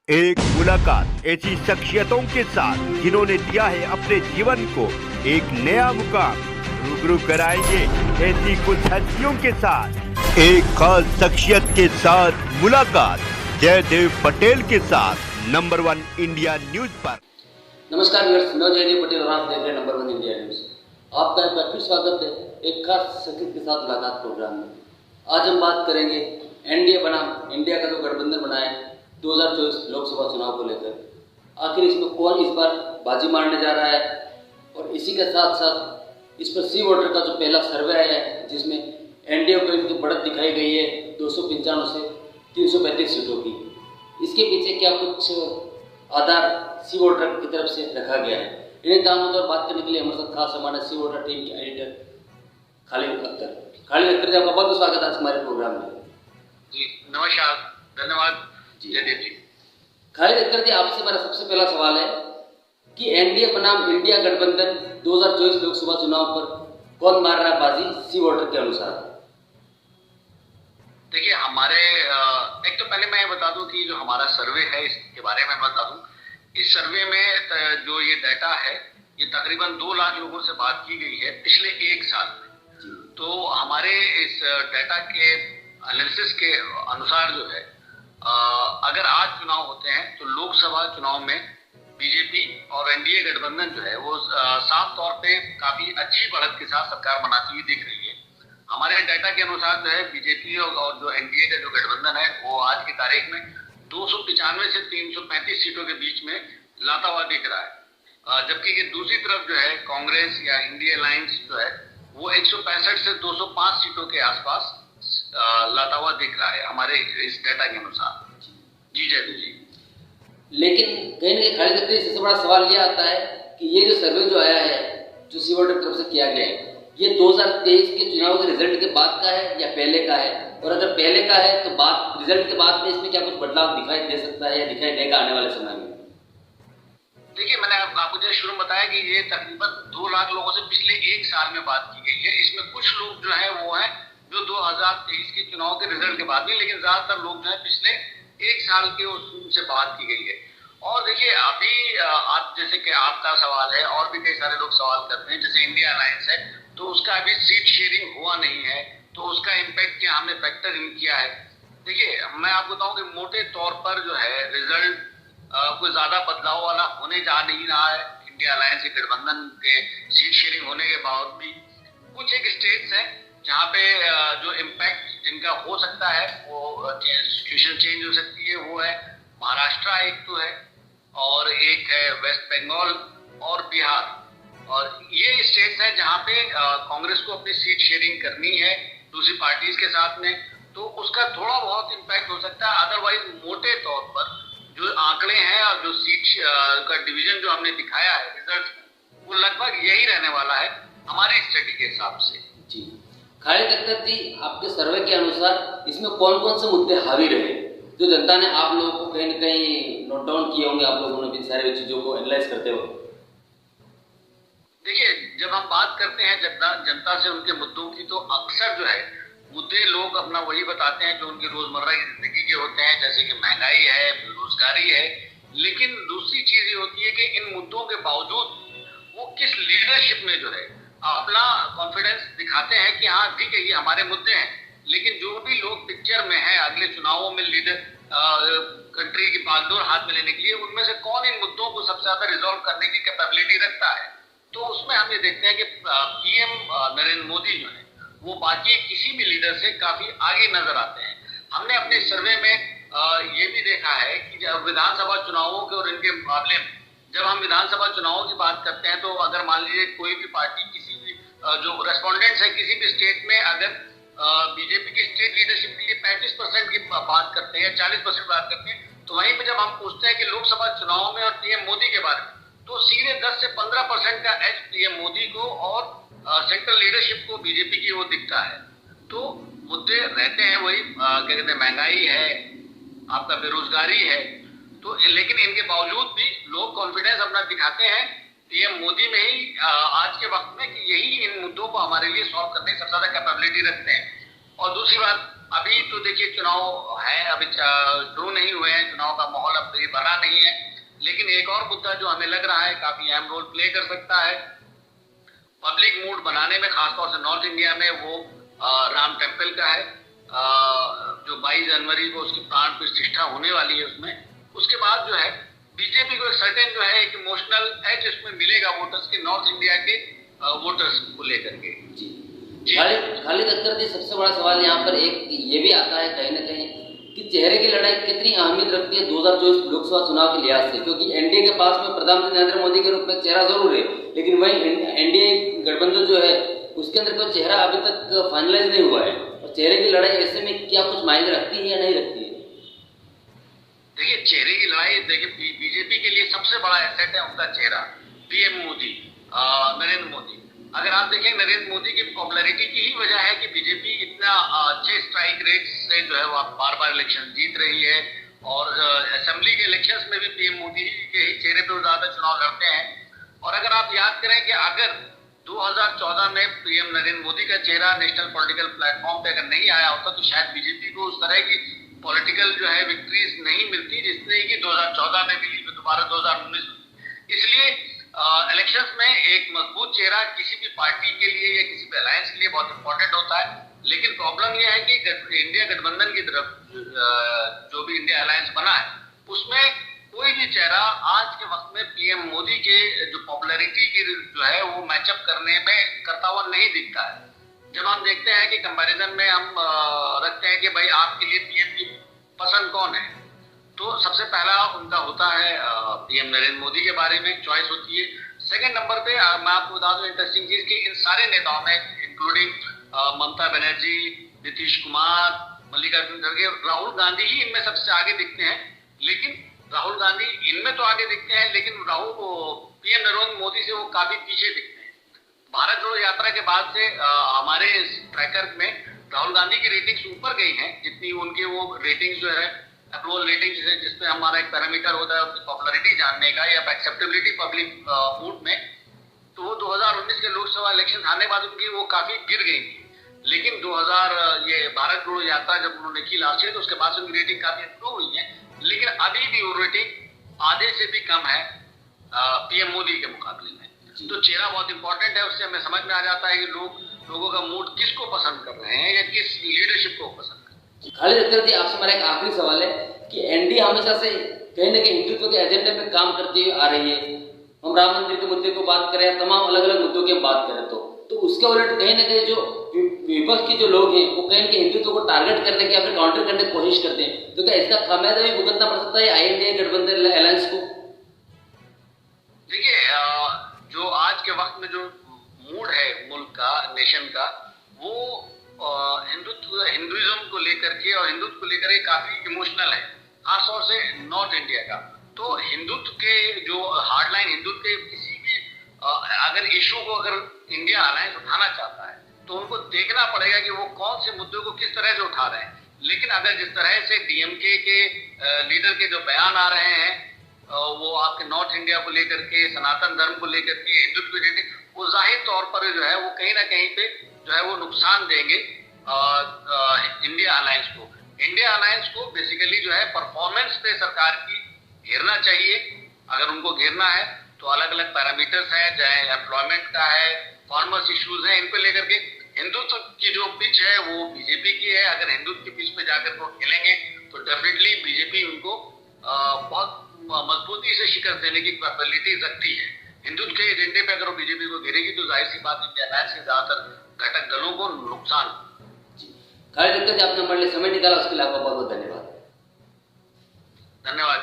एक मुलाकात ऐसी शख्सियतों के साथ जिन्होंने दिया है अपने जीवन को एक नया मुकाम। रूबरू कराएंगे ऐसी कुछ हस्तियों के साथ एक खास शख्सियत के साथ मुलाकात जयदेव पटेल के साथ नंबर 1 इंडिया न्यूज पर। नमस्कार व्यूअर्स, मैं जयदेव पटेल और आप देख रहे हैं नंबर 1 इंडिया न्यूज। आपका एक बार फिर स्वागत है एक खास शख्सियत के साथ मुलाकात प्रोग्राम में। आज हम बात करेंगे एनडीए बनाम इंडिया का जो गठबंधन बना है 2024 लोकसभा चुनाव को लेकर। आखिर इसमें कौन इस बार बाजी मारने जा रहा है, और इसी के साथ साथ इस पर सी वोटर का जो पहला सर्वे आया है जिसमें एनडीए को इनकी बढ़त दिखाई गई है 295 से 335 सीटों की। इसके पीछे क्या कुछ आधार सी वोटर की तरफ से रखा गया है, इन्हें तमाम पर बात करने के लिए हमारे साथ खास हमारे सी वोटर टीम के एडिटर खालिद अख्तर जी, आपका बहुत स्वागत है हमारे प्रोग्राम में। जी नमस्कार, धन्यवाद जयदेव जी। खालिद अख्तर जी, आपसे मेरा सबसे पहला सवाल है कि एनडीए बनाम इंडिया गठबंधन 2024 लोकसभा चुनाव पर कौन मार रहा है बाजी सी वोटर के अनुसार? देखिए हमारे एक तो पहले मैं बता दूं कि जो हमारा सर्वे है इसके बारे में बता दूं। इस सर्वे में जो ये डाटा है ये तकरीबन 2 लाख लोगों से बात की गई है पिछले 1 साल में। तो हमारे इस डाटा के एनालिसिस के अनुसार जो है अगर आज चुनाव होते हैं तो लोकसभा चुनाव में बीजेपी और एनडीए गठबंधन जो है वो साफ तौर पे काफी अच्छी बढ़त के साथ सरकार बनाती हुई दिख रही है। हमारे डाटा के अनुसार जो है बीजेपी और जो एनडीए का जो गठबंधन है वो आज की तारीख में 295 से 335 सीटों के बीच में लाता हुआ दिख रहा है। जबकि ये दूसरी तरफ जो है कांग्रेस या इंडिया अलायंस जो है वो 165 से 205 सीटों के आसपास लाता हुआ दिख रहा है हमारे इस डाटा के अनुसार। जी जयदेव जी, लेकिन कहीं ना कहीं खालिद अख्तर जी, सबसे बड़ा सवाल ये आता है कि ये जो सर्वे जो आया है जो सी वोटर की तरफ से किया गया है ये 2023 के चुनाव के रिजल्ट के बाद का है या पहले का है, और अगर पहले का है तो बात रिजल्ट के बाद में इसमें क्या कुछ बदलाव दिखाई दे सकता है या दिखाई देगा आने वाले समय में? देखिए मैंने आपको जो शुरू में बताया कि ये तकरीबन 2 लाख लोगों से पिछले 1 साल में बात की गई है। इसमें कुछ लोग जो है वो है जो 2023 के चुनाव के रिजल्ट के बाद नहीं, लेकिन ज्यादातर लोग जो है पिछले 1 साल के उससे बात की गई है। और देखिए अभी आप जैसे कि आपका सवाल है और भी कई सारे लोग सवाल करते हैं, जैसे इंडिया अलायंस है तो उसका अभी सीट शेयरिंग हुआ नहीं है तो उसका इम्पैक्ट क्या हमने फैक्टर इन किया है। देखिए मैं आपको बताऊं कि मोटे तौर पर जो है रिजल्ट कोई ज्यादा बदलाव वाला होने जा नहीं रहा है। इंडिया अलायंस के गठबंधन के सीट शेयरिंग होने के बाद भी कुछ एक स्टेट्स हैं जहाँ पे जो इम्पैक्ट जिनका हो सकता है वो सिचुएशन चेंज हो सकती है, वो है महाराष्ट्र एक तो है और एक है वेस्ट बंगाल और बिहार। और ये स्टेट्स हैं जहाँ पे कांग्रेस को अपनी सीट शेयरिंग करनी है दूसरी पार्टीज के साथ में, तो उसका थोड़ा बहुत इम्पैक्ट हो सकता है। अदरवाइज मोटे तौर पर जो आंकड़े हैं और जो सीट का डिवीजन जो हमने दिखाया है रिजल्ट वो लगभग यही रहने वाला है हमारी स्टडी के हिसाब से। जी खालिद अख्तर जी, आपके सर्वे के अनुसार इसमें कौन कौन से मुद्दे हावी रहे जो जनता ने आप लोगों को कहीं न कहीं नोट डाउन किए होंगे, आप लोगों ने इन सारी चीजों को एनालाइज करते हो? देखिए जब हम बात करते हैं जनता से उनके मुद्दों की तो अक्सर जो है मुद्दे लोग अपना वही बताते हैं जो उनकी रोजमर्रा की जिंदगी के होते हैं, जैसे कि महंगाई है, बेरोजगारी है। लेकिन दूसरी चीज ये होती है कि इन मुद्दों के बावजूद वो किस लीडरशिप में जो है अपना कॉन्फिडेंस दिखाते हैं कि हाँ ठीक है ये हमारे मुद्दे हैं, लेकिन जो भी लोग पिक्चर में है अगले चुनावों में लीडर कंट्री की बागडोर हाथ में लेने के लिए, उनमें से कौन इन मुद्दों को सबसे ज्यादा रिजॉल्व करने की कैपेबिलिटी रखता है। तो उसमें हम ये देखते हैं कि पीएम नरेंद्र मोदी जो है वो बाकी किसी भी लीडर से काफी आगे नजर आते हैं। हमने अपने सर्वे में ये भी देखा है कि जब विधानसभा चुनावों के और इनके मुकाबले में जब हम विधानसभा चुनावों की बात करते हैं तो अगर मान लीजिए कोई भी पार्टी किसी भी जो रेस्पोंडेंट्स है किसी भी स्टेट में अगर बीजेपी की स्टेट लीडरशिप के लिए 35% की बात करते हैं, 40% बात करते हैं, तो वहीं पर जब हम पूछते हैं कि लोकसभा चुनाव में और पीएम मोदी के बारे में तो सीधे 10 से 15% का एज पीएम मोदी को और सेंट्रल लीडरशिप को बीजेपी की वो दिखता है। तो मुद्दे रहते हैं वही क्या कहते हैं महंगाई है, आपका बेरोजगारी है, तो लेकिन इनके बावजूद भी लोग कॉन्फिडेंस अपना दिखाते हैं पीएम मोदी में ही आज के वक्त में कि यही इन मुद्दों को हमारे लिए सॉल्व करने की सबसे ज्यादा कैपेबिलिटी रखते हैं। और दूसरी बात अभी तो देखिए चुनाव है, अभी शुरू नहीं हुए हैं, चुनाव का माहौल अब भी बना नहीं है, लेकिन एक और मुद्दा जो हमें लग रहा है काफी अहम रोल प्ले कर सकता है पब्लिक मूड बनाने में, खासतौर से नॉर्थ इंडिया में, वो राम टेम्पल का है, जो 22 जनवरी को उसकी प्राण प्रतिष्ठा होने वाली है। उसके बाद जो है बीजेपी को सर्टेन जो है एक इमोशनल एज इसमें मिलेगा वोटर्स के, नॉर्थ इंडिया के वोटर्स को लेकर के। खालिद अख्तर जी, सबसे बड़ा सवाल यहाँ पर एक ये भी आता है कहीं ना कहीं कि चेहरे की लड़ाई कितनी अहमियत रखती है 2024 लोकसभा चुनाव के लिहाज से, क्योंकि एनडीए के पास में प्रधानमंत्री नरेंद्र मोदी के रूप में चेहरा जरूर है, लेकिन वही एनडीए गठबंधन जो है उसके अंदर कोई चेहरा अभी तक फाइनलाइज नहीं हुआ है, और चेहरे की लड़ाई ऐसे में क्या कुछ मायने रखती है या नहीं रखती है? देखिए चेहरे की लड़ाई, देखिए बीजेपी के लिए सबसे बड़ा एसेट है उनका चेहरा, पीएम मोदी, नरेंद्र मोदी। अगर आप देखें नरेंद्र मोदी की पॉपुलैरिटी की ही वजह है कि बीजेपी इतना अच्छे स्ट्राइक रेट से जो है वो बार बार इलेक्शन जीत रही है, और असेंबली के इलेक्शंस में भी पीएम मोदी के ही चेहरे पे ज्यादा चुनाव लड़ते हैं। और अगर आप याद करें कि अगर 2014 में पीएम नरेंद्र मोदी का चेहरा नेशनल पॉलिटिकल प्लेटफॉर्म पे अगर नहीं आया होता तो शायद बीजेपी को उस तरह की पॉलिटिकल जो है विक्ट्रीज नहीं मिलती जिसने कि 2014 में मिली, दोबारा 2019 में। इसलिए इलेक्शंस में एक मजबूत चेहरा किसी भी पार्टी के लिए या किसी भी अलायंस के लिए बहुत इंपॉर्टेंट होता है, लेकिन प्रॉब्लम यह है कि इंडिया गठबंधन की तरफ जो भी इंडिया अलायंस बना है उसमें कोई भी चेहरा आज के वक्त में पीएम मोदी के जो पॉपुलैरिटी की जो है वो मैचअप करने में करता हुआ नहीं दिखता है। जब हम देखते हैं कि कंपैरिजन में हम रखते हैं कि भाई आपके लिए पीएम की पसंद कौन है, तो सबसे पहला उनका होता है पीएम नरेंद्र मोदी के बारे में चॉइस होती है। सेकंड नंबर पे मैं आपको बता दूं इंटरेस्टिंग चीज कि इन सारे नेताओं में इंक्लूडिंग ममता बनर्जी, नीतीश कुमार, मल्लिकार्जुन खड़गे, राहुल गांधी ही इनमें सबसे आगे दिखते हैं। लेकिन राहुल गांधी इनमें तो आगे दिखते हैं, लेकिन पीएम नरेंद्र मोदी से वो काफी पीछे दिखते हैं। भारत जोड़ो यात्रा के बाद से हमारे ट्रैकर में राहुल गांधी की रेटिंग्स ऊपर गई हैं, जितनी उनकी वो रेटिंग्स जो है अप्रूवल रेटिंग जिसमें हमारा एक पैरामीटर होता है उनकी पॉपुलैरिटी जानने का या एक्सेप्टेबिलिटी पब्लिक मूड में, तो वो 2019 के लोकसभा इलेक्शन आने बाद उनकी वो काफी गिर गई थी। लेकिन 2000 ये भारत जोड़ो यात्रा जब उन्होंने की लास्ट ईयर तो उसके बाद से उनकी रेटिंग काफी इंप्रूव हुई है, लेकिन अभी भी वो रेटिंग आधे से भी कम है पीएम मोदी के मुकाबले में। तो चेहरा बहुत इंपॉर्टेंट है, उससे हमें समझ में आ जाता है कि लोगों का मूड किसको पसंद कर रहे हैं या किस लीडरशिप को पसंद कर रहे हैं। खालिद अख्तर जी, आपसे हमारा एक आखिरी सवाल है कि एनडीए हमेशा से कहीं ना कहीं हिंदुत्व के एजेंडे पे काम करती हुई आ रही है। हम राम मंदिर के मुद्दे को बात करें, तमाम अलग अलग मुद्दों की बात करें, तो उसके उलट कहीं ना कहीं जो विपक्ष के जो लोग हैं वो कहीं ना कहीं हिंदुत्व को टारगेट करने की या फिर काउंटर करने की कोशिश करते हैं। तो क्या इसका खामियाजा भी भुगतना पड़ सकता है आई गठबंधन अलायंस को? देखिए जो आज के वक्त में जो मूड है मुल्क का, नेशन का, वो हिंदुइज्म को लेकर के और हिंदुत्व को लेकर काफी इमोशनल है, खासतौर से नॉर्थ इंडिया का। तो हिंदुत्व के जो हार्डलाइन हिंदुत्व के किसी भी अगर इशू को अगर इंडिया अलायंस उठाना चाहता है तो उनको देखना पड़ेगा कि वो कौन से मुद्दों को किस तरह से उठा रहे हैं। लेकिन अगर जिस तरह से डीएमके के लीडर के जो बयान आ रहे हैं वो आपके नॉर्थ इंडिया को लेकर के, सनातन धर्म को लेकर के, हिंदुत्व को लेकर, वो जाहिर तौर पर जो है वो कहीं ना कहीं पे जो है वो नुकसान देंगे इंडिया अलायंस को। इंडिया अलायंस को बेसिकली जो है परफॉर्मेंस पे सरकार की घेरना चाहिए। अगर उनको घेरना है तो अलग अलग पैरामीटर्स हैं, चाहे एम्प्लॉयमेंट का है, फार्मर्स इश्यूज हैं, इन पे लेकर के हिंदुत्व की जो पिच है वो बीजेपी की है। अगर हिंदुत्व की पिच पे जाकर वो खेलेंगे तो डेफिनेटली बीजेपी उनको बहुत मजबूती से शिकस्त देने की कैपेबिलिटी रखती है। हिंदुत्व के एजेंडे पे अगर वो बीजेपी को घेरेगी तो जाहिर सी बात इंडिया अलायंस के ज्यादातर घटक दलों को नुकसान। खालिद अख्तर जी, आपने हमारे लिए समय निकाला, उसके लिए आपका बहुत बहुत धन्यवाद। धन्यवाद।